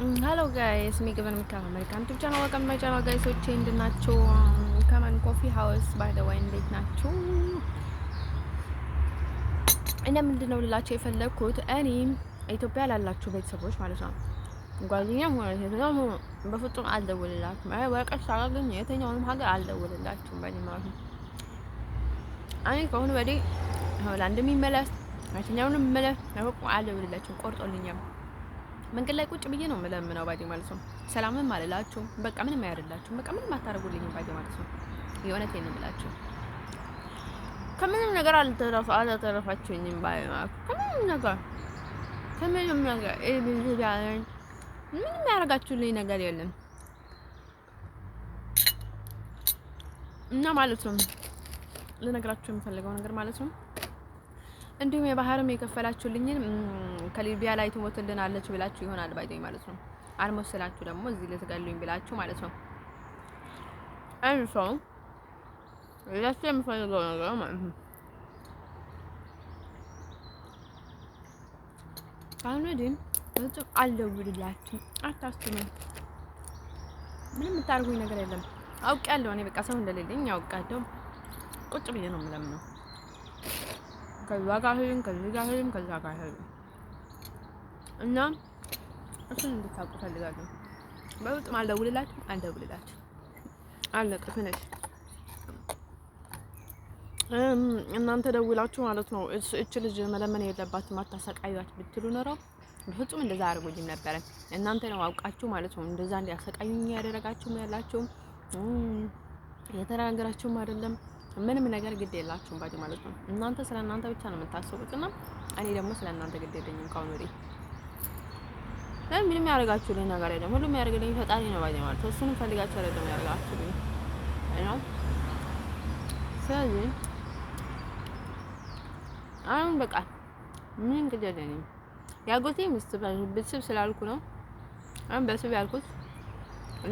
Hello guys, ምግብን ከአሜሪካን ዩቲዩብ ቻናል ወቀም ማይ ቻናል ጋይሶቼ እንድናችሁ ከማን ኮፊ ሃውስ ባይ ዘ ወይ እንዴት ናችሁ? እና ምንድነው ልላችሁ የፈለኩት እኔ ኢትዮጵያ ላላችሁ ቤተሰቦች ማለት ነው ጓደኛ ማለት ነው በፍጹም አልደውልላችሁም። ወረቀት ሳላገኝ የትኛውንም ሀገር አልደውልላችሁም ማለት ነው። እኔ ከሆነ ወዲህ ሆላንድ የሚመለስ የትኛውንም መለስ በፍጹም አልደውልላችሁም። ቆርጦልኛል። መንገድ ላይ ቁጭ ብዬ ነው የምለምነው ባዲ ማለት ነው። ሰላምም አልላችሁ በቃ ምንም አያደርላችሁም። በቃ ምንም አታደርጉልኝም ባዲ ማለት ነው። የእውነቴን ነው የምላችሁ። ከምንም ነገር አልተረፋችሁኝም ባዲ ማለት ከምንም ነገር ምንም ያደርጋችሁልኝ ነገር የለም እና ማለት ነው ልነግራችሁ የምፈልገው ነገር ማለት ነው እንዲሁም የባህርም የከፈላችሁልኝን ከሊቢያ ላይ ትሞትልናለች ብላችሁ ይሆናል ባይዘኝ ማለት ነው። አልሞስላችሁ ደግሞ እዚህ ልትገሉኝ ብላችሁ ማለት ነው። አንሶ ለዚህ የምፈልገው ነገር ማለት ነው አሁን ግን በጣም አልደውልላችሁ አታስቡ። ምንም የምታርጉኝ ነገር የለም። አውቃለሁ እኔ በቃ ሰው እንደሌለኝ አውቃለሁ። ቁጭ ብዬ ነው የምለምነው ከዛ ጋር ሄድን ከዛ ጋር ሄድን እና እሱን እንድታውቁ ፈልጋለሁ። በውጥም አልደውልላችሁ አለቀ ፍነሽ። እናንተ ደውላችሁ ማለት ነው እቺ ልጅ መለመን የለባትም አታሰቃዩት ብትሉ ኖሮ በፍጹም እንደዛ አድርጎኝም ነበረ። እናንተ ነው አውቃችሁ ማለት ነው እንደዛ እንዲያሰቃዩኝ ያደረጋችሁም ያላችሁ የተናገራችሁም አይደለም ምንም ነገር ግድ የላችሁም ባዲ ማለት ነው። እናንተ ስለ እናንተ ብቻ ነው የምታስቡትና እኔ ደግሞ ስለ እናንተ ግድ የለኝም። ካሁን ወዲህ ምንም ያደርጋችሁልኝ ነገር የለም። ሁሉም ያደርግልኝ ፈጣሪ ነው ባዲ ማለት ነው። እሱንም ፈልጋችሁ አይደለም ያደርጋችሁልኝ ነው። ስለዚህ አሁን በቃ ምን ግድ የለኝም። ያጎቴ ቤተሰብ ስላልኩ ነው አሁን ቤተሰብ ያልኩት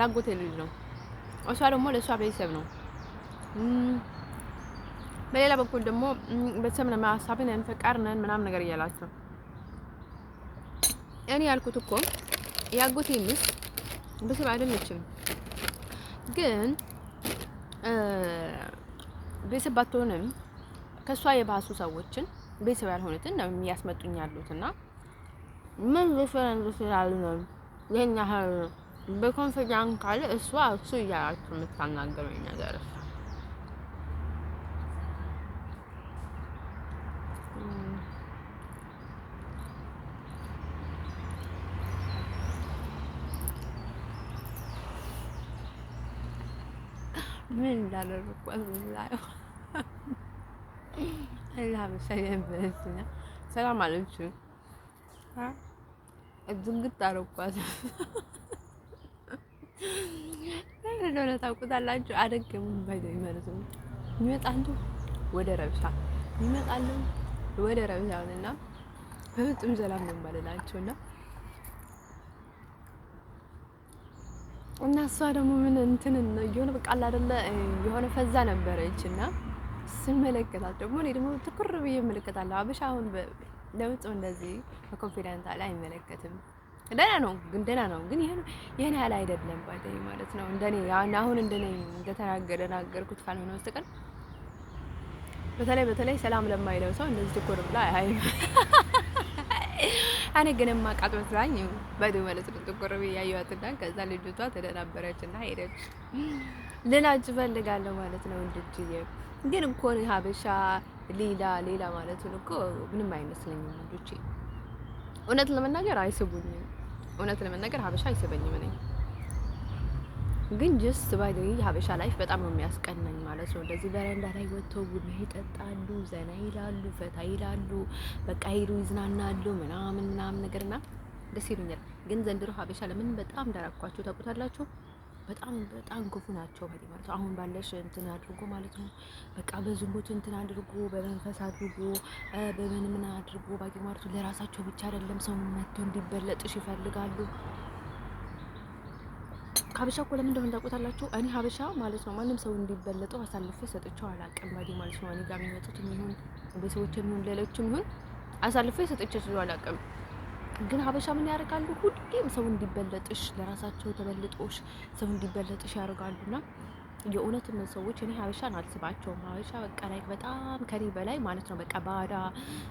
ላጎቴ ልጅ ነው። እሷ ደግሞ ለእሷ ቤተሰብ ነው። በሌላ በኩል ደግሞ ቤተሰብ ለማሳብን እንፈቃር ነን ምናምን ነገር እያላችሁ እኔ ያልኩት እኮ ያጎቴ ሚስት ቤተሰብ አይደለችም፣ ግን ቤተሰብ ባትሆንም ከሷ የባሱ ሰዎችን ቤተሰብ ያልሆኑትን ነው የሚያስመጡኝ ያሉትና ምን ልፈራል ነው የኛ በኮንፊደንስ ካለ እሱ እያላችሁ የምታናገሩኝ ነገር ምን እንዳደረኩ አላየው። ሰላም አለችኝ እድንግጥ አረኳት። እንደሆነ ታውቁታላችሁ። አደገሙኝ ባይዘኝ ማለት ነው። ይመጣሉ ወደ ረብሻ እና በፍጹም ሰላም ነው የማልላቸውና እና እሷ ደግሞ ምን እንትን የሆነ በቃ አይደለ የሆነ ፈዛ ነበረችና ስመለከታት ደግሞ እኔ ደግሞ ትኩር ብዬ እመለከታለሁ። አበሻ አሁን ለውጥ እንደዚህ በኮንፊደንስ ላይ አይመለከትም። ደህና ነው ግን ይሄን ያህል አይደለም ባይደይ ማለት ነው። እንደኔ አሁን እንደኔ እንደተናገርኩት ካልሆነ በስተቀር በተለይ ሰላም ለማይለው ሰው እንደዚህ ትኩር ብላ አይ እኔ ግን ማቃጥ መስላኝ ባይደይ ማለት ነው። ትኩር ብዬ ያየኋትና ከዛ ልጅቷ ተደናበረችና ሄደች። ልላችሁ እፈልጋለሁ ማለት ነው። እንድትይ ግን እኮ ሀበሻ ሌላ ማለት ነው እኮ ምንም አይመስለኝም ልጆቼ። እውነት ለመናገር አይስቡኝም። እውነት ለመናገር ሀበሻ አይስበኝም ነኝ። ግን ጀስት ባይ ዘ ሀበሻ ላይፍ በጣም ነው የሚያስቀናኝ ማለት ነው። እንደዚህ በረንዳ ላይ ወጥተው ቡና ይጠጣሉ፣ ዘና ይላሉ፣ ፈታ ይላሉ፣ በቃ ሄዱ ይዝናናሉ ምናምን ነገርና ደስ ይሉኛል። ግን ዘንድሮ ሀበሻ ለምን በጣም ደራኳቸው ታውቁታላችሁ? በጣም ክፉ ናቸው ማለት ነው። አሁን ባለሽ እንትን አድርጎ ማለት ነው በቃ በዝሙት እንትን አድርጎ በመንፈስ አድርጎ በምን አድርጎ ባቂ ማለት ነው። ለራሳቸው ብቻ አይደለም ሰው መጥቶ እንዲበለጥሽ ይፈልጋሉ። ሀበሻ እኮ ለምን እንደሆነ ታውቁታላችሁ? እኔ ሀበሻ ማለት ነው ማንም ሰው እንዲበለጠው አሳልፌ ሰጥቼው አላውቅም ባዲ ማለት ነው። እኔ ጋር የሚመጡት ይሁን በሰዎች ይሁን ሌሎችም ይሁን አሳልፌ ሰጥቼው አላውቅም። ግን ሀበሻ ምን ያደርጋሉ? ሁሌም ሰው እንዲበለጥሽ ለራሳቸው ተበልጦሽ ሰው እንዲበለጥሽ ያደርጋሉና የእውነት ነው ሰዎች እኔ ሀበሻን አልስባቸውም። ሀበሻ በቃ ላይክ በጣም ከኔ በላይ ማለት ነው በቃ ባዳ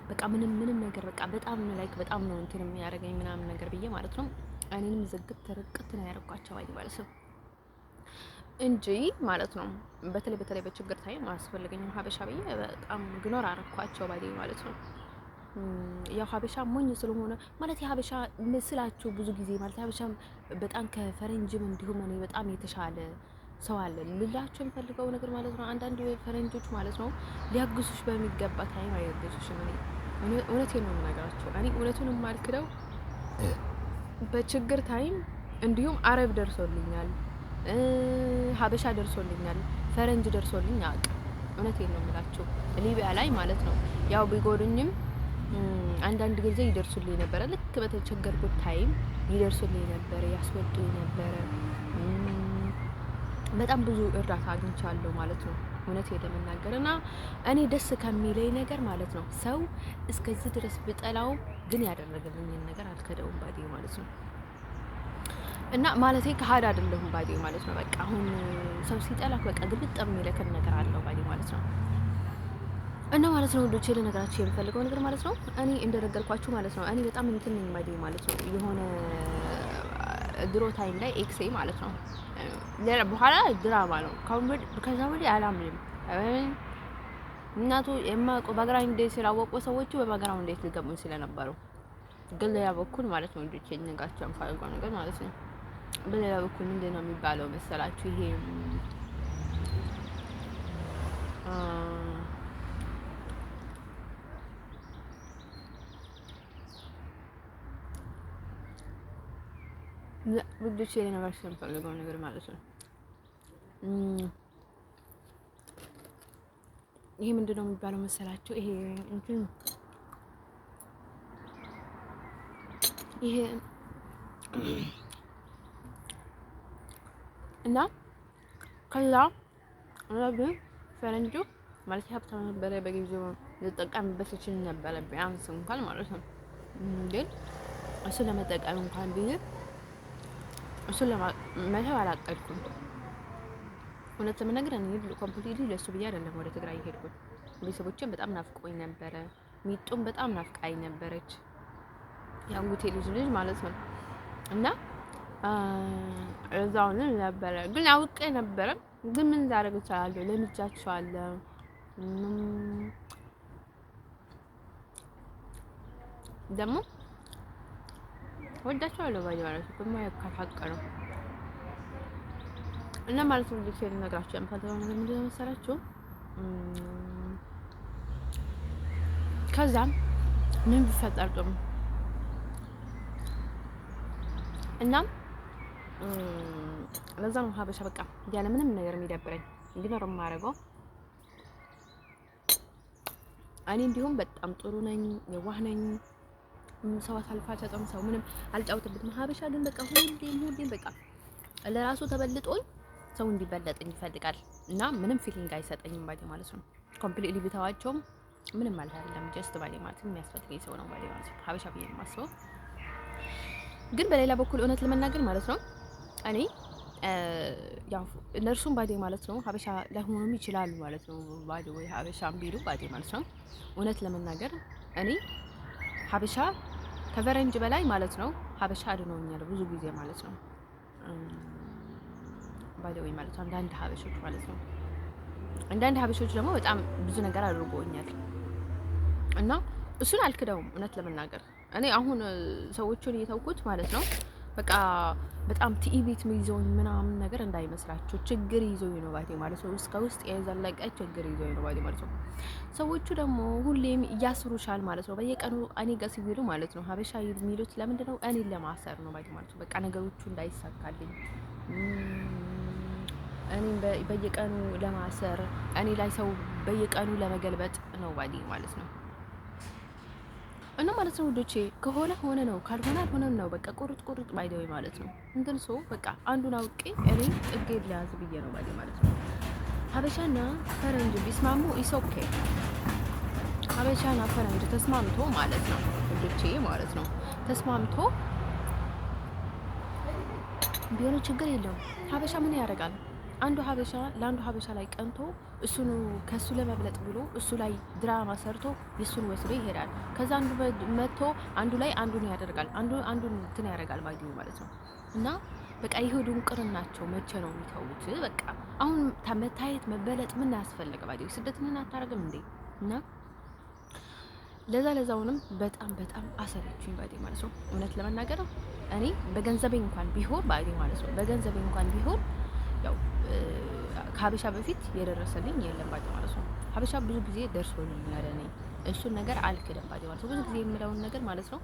በቃ ምንም ነገር በቃ በጣም ላይክ በጣም ነው እንትን የሚያደርገኝ ምናምን ነገር ብዬ ማለት ነው እኔንም ዝግት ተረቅት ነው ያደርጓቸው ማለት ነው እንጂ ማለት ነው። በተለይ በችግር ታይም አያስፈልገኝም ሀበሻ ብዬ በጣም ግኖር አረኳቸው ማለት ነው። ያው ሀበሻ ሞኝ ስለሆነ ማለት የሀበሻ ምስላችሁ ብዙ ጊዜ ማለት ሀበሻ በጣም ከፈረንጅም እንዲሁም እኔ በጣም የተሻለ ሰው አለ ልላችሁ የምፈልገው ነገር ማለት ነው። አንዳንድ ፈረንጆች ማለት ነው ሊያግዙሽ በሚገባ ታይም አይያግዙሽም። እኔ እውነቴን ነው የምነግራቸው። እኔ እውነቱን የማልክደው በችግር ታይም እንዲሁም አረብ ደርሶልኛል፣ ሀበሻ ደርሶልኛል፣ ፈረንጅ ደርሶልኝ አቅ እውነቴን ነው የምላችሁ። ሊቢያ ላይ ማለት ነው ያው ቢጎዱኝም አንዳንድ ጊዜ ይደርሱልኝ ነበረ። ልክ በተቸገርኩት ታይም ይደርሱልኝ ነበረ፣ ያስወጡኝ ነበረ። በጣም ብዙ እርዳታ አግኝቻለሁ ማለት ነው እውነቴን ለመናገር እና እኔ ደስ ከሚለኝ ነገር ማለት ነው ሰው እስከዚህ ድረስ ብጠላው ግን ያደረገልኝን ነገር አልከደውም ባዴ ማለት ነው። እና ማለቴ ከሀድ አይደለሁም ባዴ ማለት ነው። በቃ አሁን ሰው ሲጠላክ በቃ ግብጥ የሚለከን ነገር አለው ባዴ ማለት ነው። እና ማለት ነው ወንዶቼ ልነግራችሁ የምፈልገው ነገር ማለት ነው እኔ እንደነገርኳችሁ ማለት ነው እኔ በጣም እንትን ነኝ ባዴ ማለት ነው። የሆነ ድሮ ታይም ላይ ኤክሴ ማለት ነው ሌላ በኋላ ድራማ ነው ከዛ ወዲህ አላምንም። እናቱ የማውቀው ባግራውንድ እንዴት ስላወቁ ሰዎቹ በባግራውንድ እንዴት ሊገቡኝ ስለነበሩ ግን ሌላ በኩል ማለት ነው ልጆቼ ልነግራችሁ የምፈልገው ነገር ማለት ነው በሌላ በኩል ምንድን ነው የሚባለው መሰላችሁ ይሄ ውዶቼ ልነግራችሁ የምፈልገው ነገር ማለት ነው ይሄ ምንድን ነው የሚባለው መሰላችሁ ይሄ እንትን ይሄ እና ከዛ አላብን ፈረንጁ ማለት ሀብታም ነበረ በጊዜው ልጠቀምበት ይችል ነበረ ቢያንስ እንኳን ማለት ነው። ግን እሱ ለመጠቀም እንኳን ቢል እሱ ለመተው አላቀድኩም። እውነት ለመናገር እኔ ኮምፕሊትሊ ለሱ ብዬ አይደለም ወደ ትግራይ ሄድኩት። ቤተሰቦቼም በጣም ናፍቆኝ ነበረ። ሚጡም በጣም ናፍቃኝ ነበረች። ያንጉቴ ልጅ ማለት ነው እና እዛውን ነበረ ግን አውቄ ነበረ። ግን ምን ላደርግ እችላለሁ? ለምጃቸዋለሁ ደግሞ ወዳቸዋለሁ ባይ ማለት ነው የማይካፋቀሩ እና ማለት ነው ልጅ ልነግራችሁ የምፈልገው ነገር ምንድን ነው መሰላችሁ? ከዛም ምን ቢፈጠር ጥሩ እና ለዛ ነው ሀበሻ በቃ ያለ ምንም ነገር የሚደብረኝ እንዲኖር የማደርገው እኔ እንዲሁም በጣም ጥሩ ነኝ፣ የዋህ ነኝ፣ ሰው አሳልፎ አልሰጠም፣ ሰው ምንም አልጫወትበትም። ሀበሻ ግን በቃ ሁሌም በቃ ለራሱ ተበልጦኝ ሰው እንዲበለጥኝ ይፈልጋል እና ምንም ፊሊንግ አይሰጠኝም ባይ ማለት ነው። ኮምፕሊትሊ ቢተዋቸውም ምንም ማለት አይደለም። ጀስት ባይ ማለት የሚያስፈልገኝ ሰው ነው ባይ ማለት ነው ሀበሻ ብዬ የማስበው። ግን በሌላ በኩል እውነት ለመናገር ማለት ነው እኔ ያው ለእርሱም ባዴ ማለት ነው ሀበሻ ላይሆኑም ይችላሉ ማለት ነው። ባዴ ወይ ሀበሻም ቢሉ ባዴ ማለት ነው። እውነት ለመናገር እኔ ሀበሻ ከፈረንጅ በላይ ማለት ነው ሀበሻ አድኖኛል ብዙ ጊዜ ማለት ነው። ባዴ ወይ ማለት ነው አንዳንድ ሀበሾች ማለት ነው አንዳንድ ሀበሾች ደግሞ በጣም ብዙ ነገር አድርጎኛል እና እሱን አልክደውም እውነት ለመናገር እኔ አሁን ሰዎቹን እየተውኩት ማለት ነው በቃ በጣም ትዕቢት ይዞኝ ምናምን ነገር እንዳይመስላችሁ ችግር ይዞኝ ነው ባቴ ማለት ነው። እስከ ውስጥ የዘለቀ ችግር ይዞኝ ነው ባቴ ማለት ነው። ሰዎቹ ደግሞ ሁሌም እያስሩሻል ማለት ነው። በየቀኑ እኔ ጋር ሲሄዱ ማለት ነው ሀበሻ የሚሉት ለምንድን ነው? እኔን ለማሰር ነው ባቴ ማለት ነው። በቃ ነገሮቹ እንዳይሳካልኝ እኔን በየቀኑ ለማሰር እኔ ላይ ሰው በየቀኑ ለመገልበጥ ነው ባቴ ማለት ነው። እና ማለት ነው ውዶቼ ከሆነ ሆነ ነው ካልሆነ አልሆነም ነው በቃ ቁርጥ ባይደው ማለት ነው። እንትን ሰው በቃ አንዱን አውቄ እኔ ጥጌ ሊያዝ ብዬ ነው ባይ ማለት ነው። ሀበሻና ፈረንጅ ቢስማሙ ኢስ ኦኬ። ሀበሻና ፈረንጅ ተስማምቶ ማለት ነው ውዶቼ ማለት ነው ተስማምቶ ቢሆን ችግር የለውም። ሀበሻ ምን ያደርጋል? አንዱ ሀበሻ ለአንዱ ሀበሻ ላይ ቀንቶ እሱን ከሱ ለመብለጥ ብሎ እሱ ላይ ድራማ ሰርቶ የሱን ወስዶ ይሄዳል። ከዛ አንዱ መጥቶ አንዱ ላይ አንዱን ያደርጋል፣ አንዱን እንትን ያደርጋል ማለት ነው። እና በቃ ይሄ ድንቁርናቸው መቼ ነው የሚተውት? በቃ አሁን መታየት መበለጥ ምን ያስፈልግ? ባዲ ስደትን አታረግም እንዴ? እና ለዛውንም በጣም አሰለችኝ ባዲ ማለት ነው። እውነት ለመናገር እኔ በገንዘቤ እንኳን ቢሆን ባዲ ማለት ነው፣ በገንዘቤ እንኳን ቢሆን ያው ከሀበሻ በፊት የደረሰልኝ የለም ባዲ ማለት ነው። ሀበሻ ብዙ ጊዜ ደርሶልኛል። እኔ እሱን ነገር አልክደም ባዲ ማለት ነው። ብዙ ጊዜ የምለውን ነገር ማለት ነው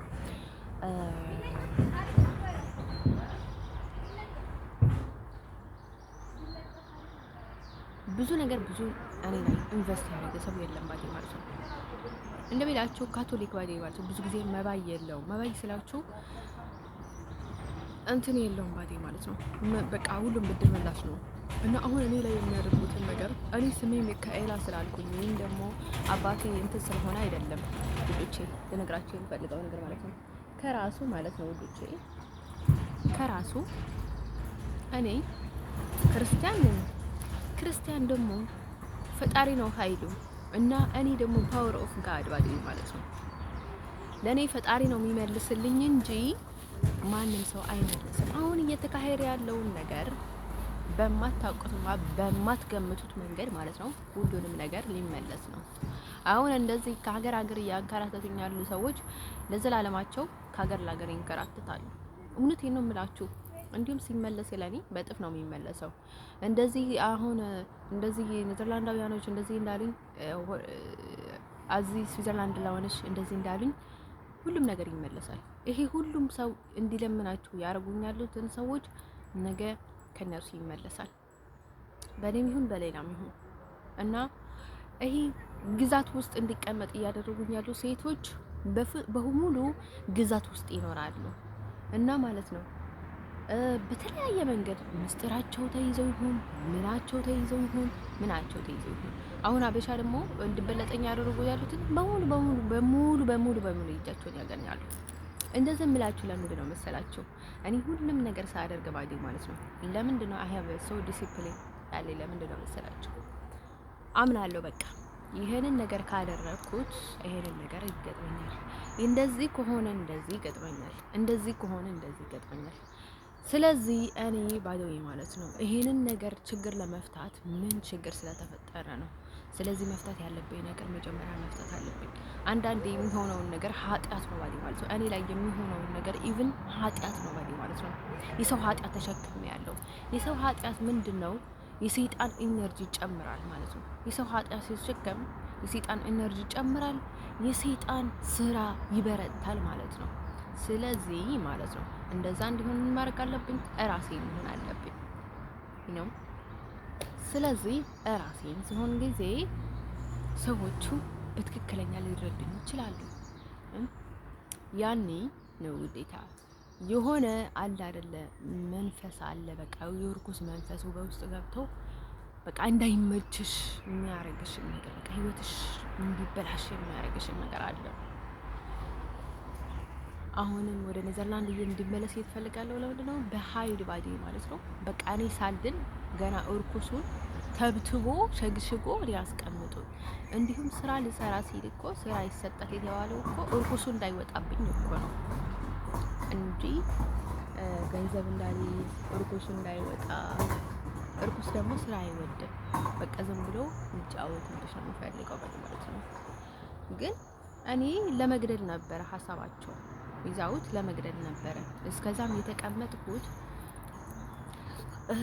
ብዙ ነገር ብዙ እኔ ላይ ኢንቨስት ያደረገ ሰው የለም ባዲ ማለት ነው። እንደሚላችሁ ካቶሊክ ባዲ ማለት ነው ብዙ ጊዜ መባይ የለውም። መባይ ስላችሁ እንትን የለውም ባዲ ማለት ነው። በቃ ሁሉም ብድር መላሽ ነው። እና አሁን እኔ ላይ የሚያደርጉትን ነገር እኔ ስሜ ሚካኤላ ስላልኩኝ ወይም ደግሞ አባቴ እንትን ስለሆነ አይደለም ውዶቼ፣ ልነግራችሁ የምፈልገው ነገር ማለት ነው ከራሱ ማለት ነው ውዶቼ፣ ከራሱ እኔ ክርስቲያን ነኝ። ክርስቲያን ደግሞ ፈጣሪ ነው ኃይሉ እና እኔ ደግሞ ፓወር ኦፍ ጋድ ባዲ ማለት ነው። ለእኔ ፈጣሪ ነው የሚመልስልኝ እንጂ ማንም ሰው አይመልስም። አሁን እየተካሄደ ያለውን ነገር በማታውቁትና በማትገምቱት መንገድ ማለት ነው ሁሉንም ነገር ሊመለስ ነው። አሁን እንደዚህ ከሀገር ሀገር እያንከራተቱኝ ያሉ ሰዎች ለዘላለማቸው ከሀገር ለሀገር ይንከራተታሉ። እውነቴን ነው የምላችሁ። እንዲሁም ሲመለስ ለኔ በጥፍ ነው የሚመለሰው። እንደዚህ አሁን እንደዚህ ኔዘርላንዳውያኖች እንደዚህ እንዳሉኝ እዚህ ስዊዘርላንድ ለሆነች እንደዚህ እንዳሉኝ ሁሉም ነገር ይመለሳል። ይሄ ሁሉም ሰው እንዲለምናችሁ ያደርጉኝ ያሉትን ሰዎች ነገ ከነርሱ ይመለሳል። በእኔም ይሁን በሌላም ይሁን እና ይሄ ግዛት ውስጥ እንዲቀመጥ እያደረጉኝ ያሉ ሴቶች በሙሉ ግዛት ውስጥ ይኖራሉ እና ማለት ነው በተለያየ መንገድ ምስጢራቸው ተይዘው ይሁን ምናቸው ተይዘው ይሁን ምናቸው ተይዘው ይሁን አሁን አበሻ ደግሞ እንድበለጠኛ ያደረጉ ያሉትን በሙሉ እጃቸውን ያገኛሉ። እንደዚህ የምላችሁ ለምንድን ነው መሰላችሁ? እኔ ሁሉም ነገር ሳደርግ ባዲ ማለት ነው ለምንድን ነው አይ ሰው ዲሲፕሊን ያለ ለምንድን ነው መሰላችሁ? አምናለሁ በቃ ይሄንን ነገር ካደረኩት ይሄንን ነገር ይገጥመኛል፣ እንደዚህ ከሆነ እንደዚህ ይገጥመኛል፣ እንደዚህ ከሆነ እንደዚህ ይገጥመኛል። ስለዚህ እኔ ባዶዬ ማለት ነው ይሄንን ነገር ችግር ለመፍታት ምን ችግር ስለተፈጠረ ነው። ስለዚህ መፍታት ያለብኝ ነገር መጀመሪያ መፍታት አለብኝ። አንዳንዴ የሚሆነውን ነገር ኃጢአት ነው ባዲ ማለት ነው። እኔ ላይ የሚሆነውን ነገር ኢቭን ኃጢአት ነው ባዲ ማለት ነው። የሰው ኃጢአት ተሸክሜ ያለው የሰው ኃጢአት ምንድነው? የሰይጣን ኢነርጂ ይጨምራል ማለት ነው። የሰው ኃጢአት ሲሸከም የሰይጣን ኢነርጂ ይጨምራል፣ የሰይጣን ስራ ይበረታል ማለት ነው። ስለዚህ ማለት ነው እንደዛ እንዲሆን ማድረግ አለብኝ፣ እራሴን መሆን አለብኝ ነው። ስለዚህ እራሴን ሲሆን ጊዜ ሰዎቹ በትክክለኛ ሊረዱኝ ይችላሉ። ያኔ ነው ውዴታ የሆነ አለ አይደለ መንፈስ አለ በቃ የርኩስ መንፈሱ በውስጥ ገብቶ በቃ እንዳይመችሽ የሚያረግሽ ነገር በቃ ህይወትሽ እንዲበላሽ የሚያረግሽ ነገር አለ። አሁንም ወደ ኔዘርላንድ እንዲመለስ ይፈልጋለሁ። ለምንድን ነው? በሀይል ባዲ ማለት ነው። በቃ እኔ ሳልድን ገና እርኩሱን ተብትቦ ሸግሽጎ ሊያስቀምጡ እንዲሁም ስራ ልሰራ ሲል እኮ ስራ ይሰጣት የተባለው እኮ እርኩሱ እንዳይወጣብኝ እኮ ነው እንጂ ገንዘብ እንዳልይዝ እርኩሱ እንዳይወጣ። እርኩስ ደግሞ ስራ አይወድም። በቃ ዝም ብሎ እንጫወት እንድሽ ነው የሚፈልገው ማለት ነው። ግን እኔ ለመግደል ነበረ ሀሳባቸው ይዛውት ለመግደል ነበረ። እስከዛም የተቀመጥኩት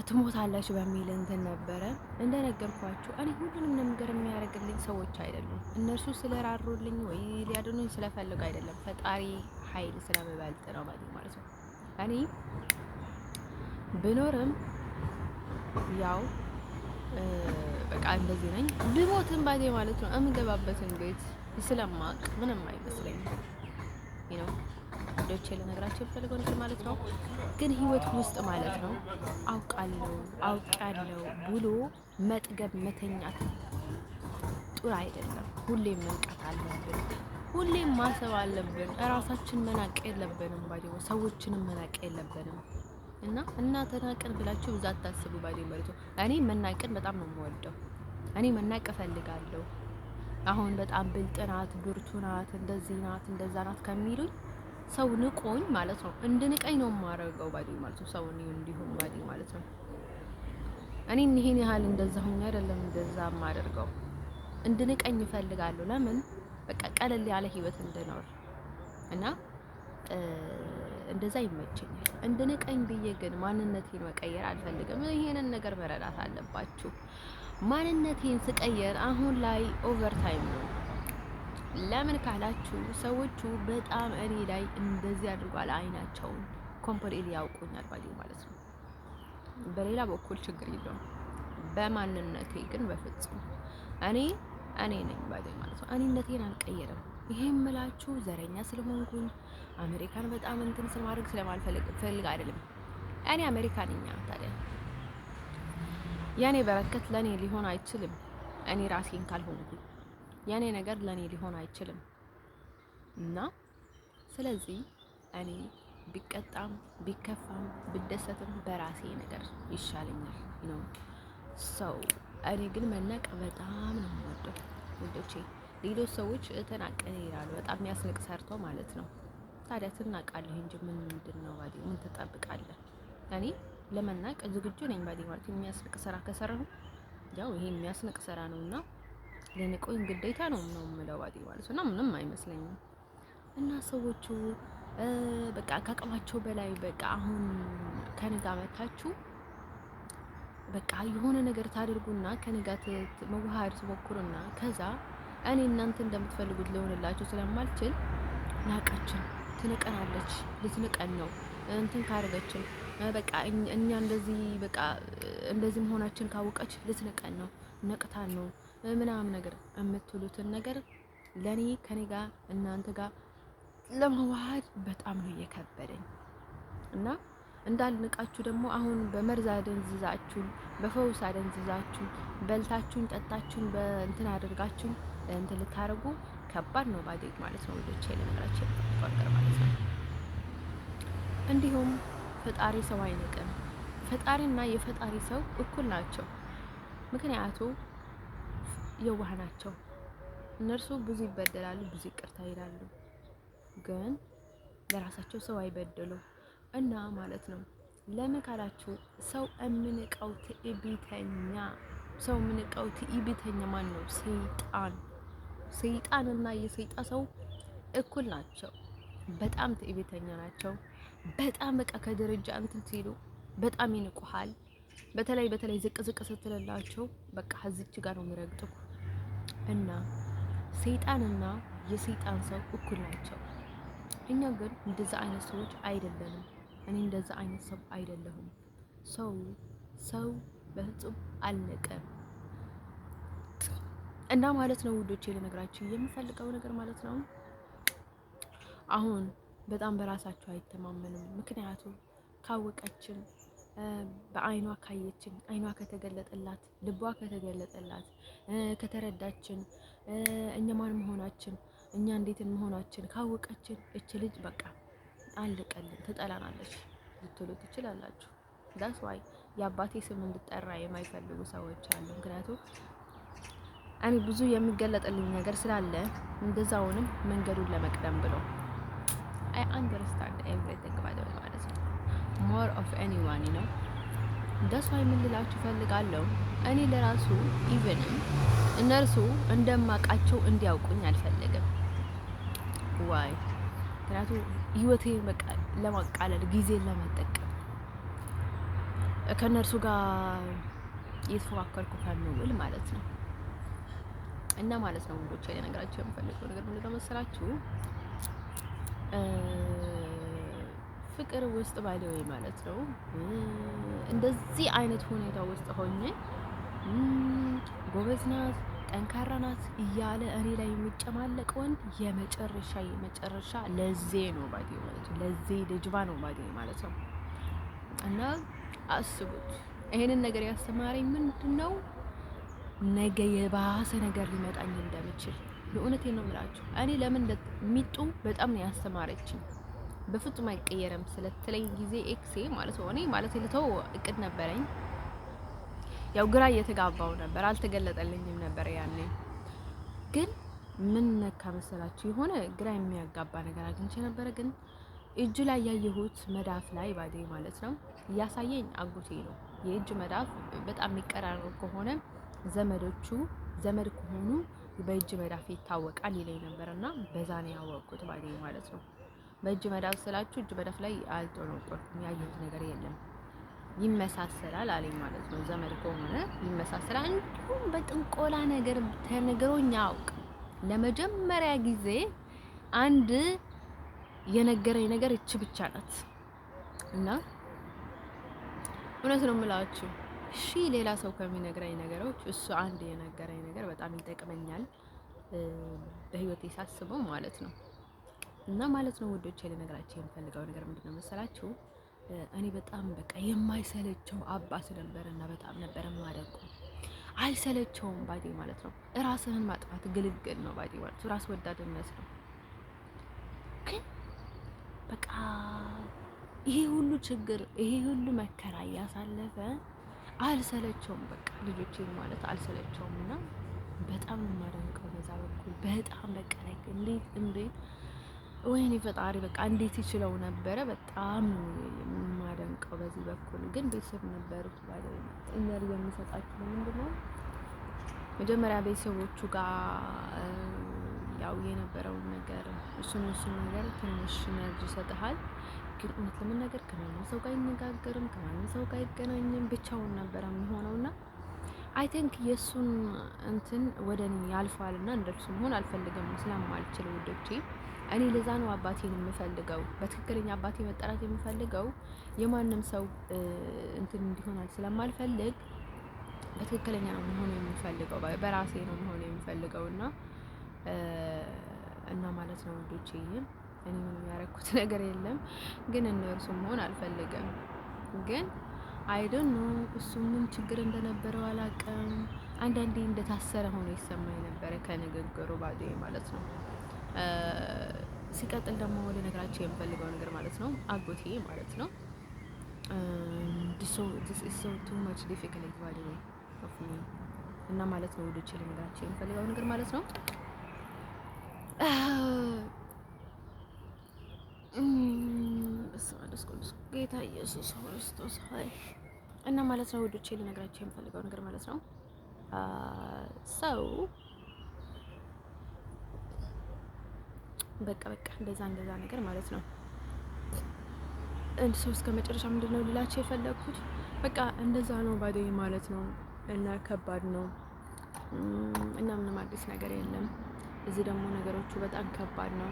ትሞታለች በሚል እንትን ነበረ። እንደነገርኳችሁ እኔ ሁሉንም ነገር የሚያደርግልኝ ሰዎች አይደሉም። እነርሱ ስለራሩልኝ ወይ ሊያድኑኝ ስለፈልጉ አይደለም። ፈጣሪ ኃይል ስለሚበልጥ ነው ማለት ነው። እኔ ብኖርም ያው በቃ እንደዚህ ነኝ። ልሞትም ባዴ ማለት ነው። የምገባበትን ቤት ስለማቅ ምንም አይመስለኝም ነው ዶቼ ለነገራችሁ የፈለገው ነገር ማለት ነው። ግን ህይወት ውስጥ ማለት ነው አውቃለሁ ብሎ መጥገብ መተኛት ጥሩ አይደለም። ሁሌም መንቃት አለብን። ሁሌም ማሰብ አለብን። እራሳችን መናቅ የለብንም። ባዲው ሰዎችንም መናቅ የለብንም። እና ተናቅን ብላችሁ ብዛ አታስቡ። ባዲው ማለት ነው። እኔ መናቅን በጣም ነው የምወደው። እኔ መናቅ እፈልጋለሁ። አሁን በጣም ብልጥ ናት፣ ብርቱ ናት፣ እንደዚህ ናት፣ እንደዛ ናት ከሚሉኝ ሰው ንቆኝ ማለት ነው እንድንቀኝ ነው የማደርገው። ባዲው ማለት ነው። ሰው እንዲሆን ባዲው ማለት ነው። እኔ ይሄን ያህል እንደዛ ሆኜ አይደለም እንደዛ የማደርገው። እንድንቀኝ እፈልጋለሁ። ለምን በቃ ቀለል ያለ ህይወት እንድኖር እና እንደዛ ይመቸኛል። እንድንቀኝ ብዬ ግን ማንነቴን መቀየር አልፈልግም። ይሄንን ነገር መረዳት አለባችሁ። ማንነቴን ስቀየር አሁን ላይ ኦቨርታይም ነው። ለምን ካላችሁ ሰዎቹ በጣም እኔ ላይ እንደዚህ አድርጓል። አይናቸውን ኮምፕሊትሊ ያውቁኛል ማለት ነው። በሌላ በኩል ችግር የለውም። በማንነቴ ግን በፍጹም እኔ ነኝ ማለት ነው። እኔነቴን አልቀየርም። ይሄ የምላችሁ ዘረኛ ስለሆንኩኝ አሜሪካን በጣም እንትን ስለማድረግ ስለማልፈልግ አይደለም። እኔ አሜሪካንኛ ታዲያ ያኔ በረከት ለኔ ሊሆን አይችልም። እኔ ራሴን ካልሆንኩኝ ያኔ ነገር ለኔ ሊሆን አይችልም። እና ስለዚህ እኔ ቢቀጣም ቢከፋም ብደሰትም በራሴ ነገር ይሻለኛል ነው ሰው። እኔ ግን መናቅ በጣም ነው የምወደው ወንዶቼ። ሌሎች ሰዎች ተናቀን ይላሉ፣ በጣም የሚያስንቅ ሰርተው ማለት ነው። ታዲያ ትናቃለህ እንጂ ምንድን ነው ባዲ? ምን ትጠብቃለህ? እኔ ለመናቅ ዝግጁ ነኝ ባዲ ማለት የሚያስንቅ ስራ ከሰራሁ ያው ይሄ የሚያስንቅ ስራ ነውና ለንቆኝ ግዴታ ነው የምለው ባዲ ማለት ነው። ምንም አይመስለኝም። እና ሰዎቹ በቃ ከአቅማቸው በላይ በቃ አሁን ከነጋ መታችሁ በቃ የሆነ ነገር ታደርጉና ከነጋት መዋሃድ ትሞክሩና ከዛ እኔ እናንተ እንደምትፈልጉት ሊሆንላችሁ ስለማልችል ናቃችን ትንቀናለች። ልትንቀን ነው እንትን ካረገችን በቃ እኛ እንደዚህ በቃ እንደዚህ መሆናችን ካወቀች ልትንቀን ነው፣ ነቅታን ነው ምናምን ነገር የምትሉትን ነገር ለኔ ከኔ ጋር እናንተ ጋር ለመዋሃድ በጣም ነው የከበደኝ እና እንዳልንቃችሁ ደግሞ አሁን በመርዝ አደንዝዛችሁን በፈውስ አደንዝዛችሁን በልታችሁን ጠጣችሁን በእንትን አድርጋችሁን እንትን ልታረጉ ከባድ ነው ባዴ ማለት ነው። ወዶቼ ለነገራችን ፈቀር ማለት ነው። እንዲሁም ፈጣሪ ሰው አይንቅም። ፈጣሪና የፈጣሪ ሰው እኩል ናቸው። ምክንያቱ የዋህ ናቸው። እነርሱ ብዙ ይበደላሉ፣ ብዙ ይቅርታ ይላሉ፣ ግን ለራሳቸው ሰው አይበደሉም። እና ማለት ነው ለምን ካላችሁ ሰው የምንቀው ትዕቢተኛ ሰው የምንቀው ትዕቢተኛ ማን ነው? ሰይጣንና የሰይጣን ሰው እኩል ናቸው። በጣም ትዕቢተኛ ናቸው። በጣም በቃ ከደረጃ እንትን ሲሉ በጣም ይንቁሃል። በተለይ ዝቅ ስትልላቸው በቃ እዚች ጋር ነው የሚረግጡ። እና ሰይጣንና የሰይጣን ሰው እኩል ናቸው። እኛ ግን እንደዛ አይነት ሰዎች አይደለንም። እኔ እንደዛ አይነት ሰው አይደለሁም። ሰው በፍጹም አልነቀም። እና ማለት ነው ውዶቼ ልነግራችሁ የምፈልገው ነገር ማለት ነው አሁን በጣም በራሳቸው አይተማመንም። ምክንያቱም ካወቀችን በአይኗ ካየችን አይኗ ከተገለጠላት ልቧ ከተገለጠላት ከተረዳችን እኛ ማን መሆናችን እኛ እንዴት መሆናችን ካወቀችን እች ልጅ በቃ አልቀልን ትጠላናለች ልትሉ ትችላላችሁ። ዳስ ዋይ የአባቴ ስም እንድጠራ የማይፈልጉ ሰዎች አሉ። ምክንያቱም እኔ ብዙ የሚገለጥልኝ ነገር ስላለ እንደዛውንም መንገዱን ለመቅደም ብሎ I understand everything by the way ማለት ነው more of anyone ነው። ዳስ ዋይ ምን ልላችሁ ፈልጋለሁ እኔ ለራሱ ኢቭንም እነርሱ እንደማቃቸው እንዲያውቁኝ አልፈልግም። ዋይ ምክንያቱም ህይወቴን በቃ ለማቃለል ጊዜን ለመጠቀም ከነርሱ ጋር እየተፎካከርኩ ከምውል ማለት ነው። እና ማለት ነው ወንዶች ነገራቸው የምፈልገው ነገር ምንድነው መሰላችሁ? ፍቅር ውስጥ ባይደው ማለት ነው እንደዚህ አይነት ሁኔታ ውስጥ ሆኜ ጎበዝ ናት ጠንካራ ናት እያለ እኔ ላይ የሚጨማለቅ ወንድ የመጨረሻ ለዜ ነው ባዲ ማለት ነው። ለዜ ልጅባ ነው ባዲ ማለት ነው። እና አስቡት ይሄንን ነገር ያስተማረኝ ምንድነው ነገ የባሰ ነገር ሊመጣኝ እንደምችል የእውነቴን ነው የምላችሁ። እኔ ለምን ሚጡ በጣም ነው ያስተማረችኝ። በፍጹም አይቀየርም ስለተለኝ ጊዜ ኤክሴ ማለት ነው። እኔ ማለት ልተው እቅድ ነበረኝ። ያው ግራ እየተጋባው ነበር፣ አልተገለጠልኝም ነበር ያኔ። ግን ምን ነካ መሰላችሁ? የሆነ ግራ የሚያጋባ ነገር አግኝቼ ነበረ። ግን እጁ ላይ ያየሁት መዳፍ ላይ ባዴ ማለት ነው እያሳየኝ አጎቴ ነው። የእጅ መዳፍ በጣም የሚቀራረብ ከሆነ ዘመድ ከሆኑ በእጅ መዳፍ ይታወቃል ይለኝ ነበርና በዛ ነው ያወቅኩት ባዴ ማለት ነው። በእጅ መዳፍ ስላችሁ እጅ መዳፍ ላይ አልጦነጦልኩም፣ ያየሁት ነገር የለም። ይመሳሰላል አለኝ ማለት ነው። ዘመድ ከሆነ ይመሳሰላል። እንዲሁም በጥንቆላ ነገር ተነግሮኝ አውቅ። ለመጀመሪያ ጊዜ አንድ የነገረኝ ነገር እቺ ብቻ ናት እና እውነት ነው የምላችሁ ሌላ ሰው ከሚነግረኝ ነገሮች እሱ አንድ የነገረኝ ነገር በጣም ይጠቅመኛል በህይወቴ ሳስበው ማለት ነው። እና ማለት ነው ውዶቼ ልነግራችሁ የምፈልገው ነገር ምንድነው መሰላችሁ? እኔ በጣም በቃ የማይሰለቸው አባት ነበር እና በጣም ነበር የማደንቀው። አይሰለቸውም ባዴ ማለት ነው። ራስህን ማጥፋት ግልግል ነው ባዴ ማለት ነው። ራስ ወዳድነት ነው። ግን በቃ ይሄ ሁሉ ችግር ይሄ ሁሉ መከራ እያሳለፈ አልሰለቸውም። በቃ ልጆቼ ማለት አልሰለቸውም እና በጣም ነው የማደንቀው በዛ በኩል በጣም በቃ እንዴት ወይኔ ፈጣሪ በቃ እንዴት ይችለው ነበረ። በጣም የማደንቀው በዚህ በኩል ግን ቤተሰብ ነበሩት ባለ ኢነርጂ የሚሰጣችሁ ምንድን ነው? መጀመሪያ ቤተሰቦቹ ጋር ያው የነበረውን ነገር እሱን ነገር ትንሽ ኢነርጂ ይሰጥሃል። ግን እውነት ለመናገር ከማንም ሰው ጋር አይነጋገርም፣ ከማንም ሰው ጋር አይገናኝም፣ ብቻውን ነበር የሚሆነውና አይ ቲንክ የሱን እንትን ወደ እኔ ያልፋልና እንደሱ መሆን አልፈልግም ስለማልችል ውዶቼ። እኔ ለዛ ነው አባቴን የምፈልገው፣ በትክክለኛ አባቴ መጠራት የምፈልገው። የማንም ሰው እንትን እንዲሆናል ስለማልፈልግ በትክክለኛ ነው መሆን የምፈልገው፣ በራሴ ነው መሆን የምፈልገው እና ማለት ነው ውዶቼ። እኔ ምንም ያደረኩት ነገር የለም፣ ግን እነርሱ መሆን አልፈልግም። ግን አይዶን ነው እሱ ምን ችግር እንደነበረው አላውቅም። አንዳንዴ እንደታሰረ ሆኖ ይሰማኝ ነበረ ከንግግሩ ባዴ ማለት ነው። ሲቀጥል ደግሞ ወደ ነገራቸው የምፈልገው ነገር ማለት ነው አጎቴ ማለት ነው this is so too much difficult by the way of me እና ማለት ነው ወደ ቸለ ነገራቸው የምፈልገው ነገር ማለት ነው ጌታ ኢየሱስ ክርስቶስ ሆይ እና ማለት ነው ወደ ቸለ ነገራቸው የምፈልገው ነገር ማለት ነው ሰው በቃ እንደዛ ነገር ማለት ነው። እንድ ሰው እስከ መጨረሻ ምንድነው ልላችሁ የፈለኩት በቃ እንደዛ ነው ባዴ ማለት ነው። እና ከባድ ነው እና ምንም አዲስ ነገር የለም። እዚህ ደግሞ ነገሮቹ በጣም ከባድ ነው።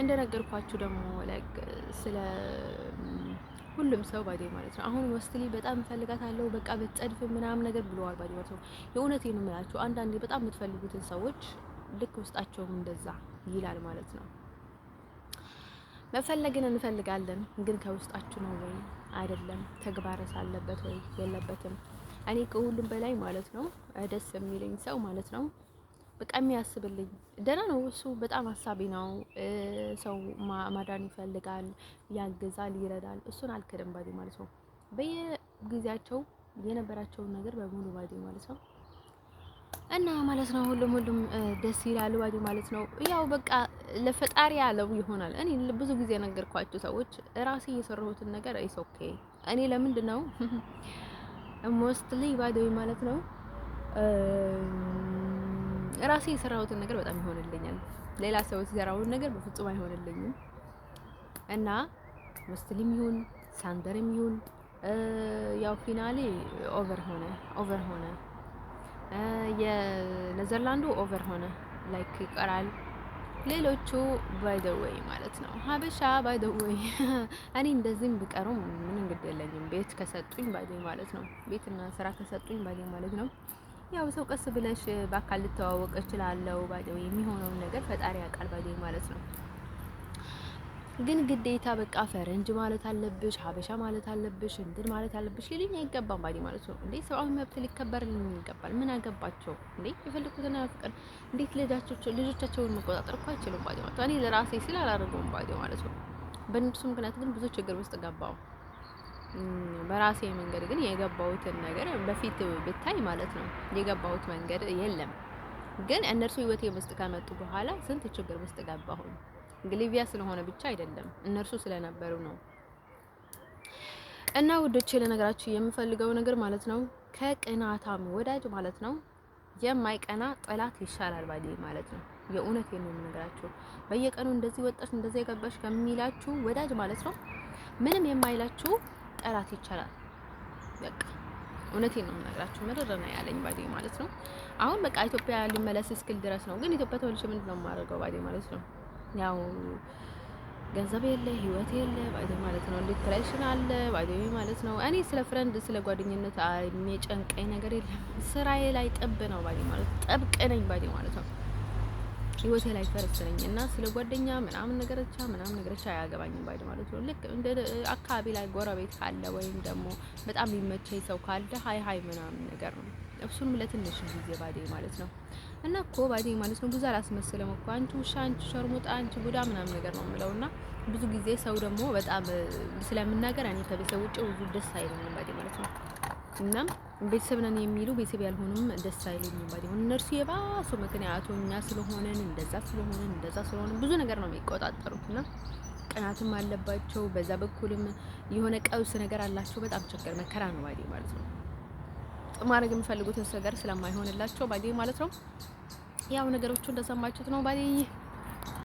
እንደነገርኳችሁ ደግሞ ስለ ሁሉም ሰው ባዴ ማለት ነው። አሁን ወስትሊ በጣም ፈልጋታለሁ በቃ በጸድፍ ምናምን ነገር ብለዋል ባዴ ማለት ነው። የእውነቴን ነው የምላችሁ። አንዳንዴ በጣም የምትፈልጉትን ሰዎች ልክ ውስጣቸውም እንደዛ ይላል ማለት ነው። መፈለግን እንፈልጋለን፣ ግን ከውስጣችሁ ነው ወይ አይደለም? ተግባርስ አለበት ወይ የለበትም? እኔ ከሁሉም በላይ ማለት ነው ደስ የሚለኝ ሰው ማለት ነው በቃ የሚያስብልኝ ደህና ነው። እሱ በጣም ሀሳቢ ነው። ሰው ማዳን ይፈልጋል፣ ያግዛል፣ ይረዳል። እሱን አልክድም ባዴ ማለት ነው። በየጊዜያቸው የነበራቸውን ነገር በሙሉ ባዴ ማለት ነው እና ማለት ነው ሁሉም ደስ ይላሉ ባዴ ማለት ነው። ያው በቃ ለፈጣሪ ያለው ይሆናል። እኔ ብዙ ጊዜ ነገርኳችሁ ሰዎች ራሴ የሰራሁትን ነገር አይስ ኦኬ። እኔ ለምንድን ነው ሞስትሊ ባዴ ማለት ነው ራሴ የሰራሁትን ነገር በጣም ይሆንልኛል። ሌላ ሰው የሰራውን ነገር በፍጹም አይሆንልኝም። እና ሙስሊም ይሁን ሳንደርም ይሁን ያው ፊናሌ ኦቨር ሆነ የኔዘርላንዱ ኦቨር ሆነ ላይክ ይቀራል። ሌሎቹ ባይ ዘ ዌይ ማለት ነው ሀበሻ ባይ ዘ ዌይ እኔ እንደዚህም ቢቀሩ ምንም ግድ የለኝም። ቤት ከሰጡኝ ባይ ማለት ነው ቤትና ስራ ከሰጡኝ ባይ ማለት ነው። ያው ሰው ቀስ ብለሽ በአካል ልተዋወቅ እችላለሁ ባይ የሚሆነውን ነገር ፈጣሪ ያውቃል ባይ ማለት ነው። ግን ግዴታ በቃ ፈረንጅ ማለት አለብሽ፣ ሀበሻ ማለት አለብሽ፣ እንትን ማለት አለብሽ ሊልኝ አይገባም ባዲ ማለት ነው እንዴ። ሰብአዊ መብት ሊከበርልን ይገባል። ምን አገባቸው እንዴ? የፈለኩትን ፍቅር እንዴት ልጆቻቸውን መቆጣጠር እኮ አይችሉም ባዲ ማለት ነው። እኔ ለራሴ ስል አላደርገውም ባዲ ማለት ነው። በእነሱ ምክንያት ግን ብዙ ችግር ውስጥ ገባው። በራሴ መንገድ ግን የገባሁትን ነገር በፊት ብታይ ማለት ነው የገባሁት መንገድ የለም። ግን እነርሱ ህይወቴ ውስጥ ከመጡ በኋላ ስንት ችግር ውስጥ ገባሁ። ሊቢያ ስለሆነ ብቻ አይደለም እነርሱ ስለነበሩ ነው። እና ውዶቼ ለነገራችሁ የምፈልገው ነገር ማለት ነው ከቅናታም ወዳጅ ማለት ነው የማይቀና ጠላት ይሻላል ባዲ ማለት ነው። የእውነት ነው የምነግራችሁ። በየቀኑ እንደዚህ ወጣሽ እንደዚህ የገባሽ ከሚላችሁ ወዳጅ ማለት ነው ምንም የማይላችሁ ጠላት ይቻላል። በቃ እውነቴን ነው የምነግራችሁ። ምድር ነው ያለኝ ባዲ ማለት ነው። አሁን በቃ ኢትዮጵያ ሊመለስ እስክል ድረስ ነው። ግን ኢትዮጵያ ተወልሼ ምንድን ነው የማደርገው ባዲ ማለት ነው። ያው ገንዘብ የለ ህይወት የለ ባዲ ማለት ነው። ዲፕሬሽን አለ ባዲ ማለት ነው። እኔ ስለ ፍሬንድ ስለ ጓደኝነት የሚጨንቀኝ ነገር የለም። ስራዬ ላይ ጥብ ነው ባዲ ማለት ጥብቅ ነኝ ባዲ ማለት ነው። ህይወቴ ላይ ፈርስ ነኝ እና ስለ ጓደኛ ምናምን ነገሮች አያገባኝም ባዲ ማለት ነው። ልክ እንደ አካባቢ ላይ ጎረቤት ካለ ወይም ደግሞ በጣም የሚመቸኝ ሰው ካለ ሀይ ምናምን ነገር ነው። እሱንም ለትንሽ ጊዜ ባዲ ማለት ነው። እና እኮ ባዲ ማለት ነው ብዙ አላስመስልም እኮ አንቺ ውሻ፣ አንቺ ሸርሙጣ፣ አንቺ ቡዳ ምናምን ነገር ነው የምለውና ብዙ ጊዜ ሰው ደግሞ በጣም ስለምናገር እኔ ከቤተሰብ ውጭ ብዙ ደስ አይለኝም ባዲ ማለት ነው። እናም ቤተሰብ ነን የሚሉ ቤተሰብ ያልሆኑም ደስ አይሉኝም ባዲ ማለት እነርሱ የባሱ ምክንያቱ እኛ ስለሆነን እንደዛ ስለሆነን ብዙ ነገር ነው የሚቆጣጠሩትና ቅናትም አለባቸው። በዛ በኩልም የሆነ ቀውስ ነገር አላቸው። በጣም ችግር መከራ ነው ባዲ ማለት ነው። ማድረግ የሚፈልጉትን ነገር ስለማይሆንላቸው ባዲ ማለት ነው። ያው ነገሮቹ እንደሰማችሁት ነው ባዲ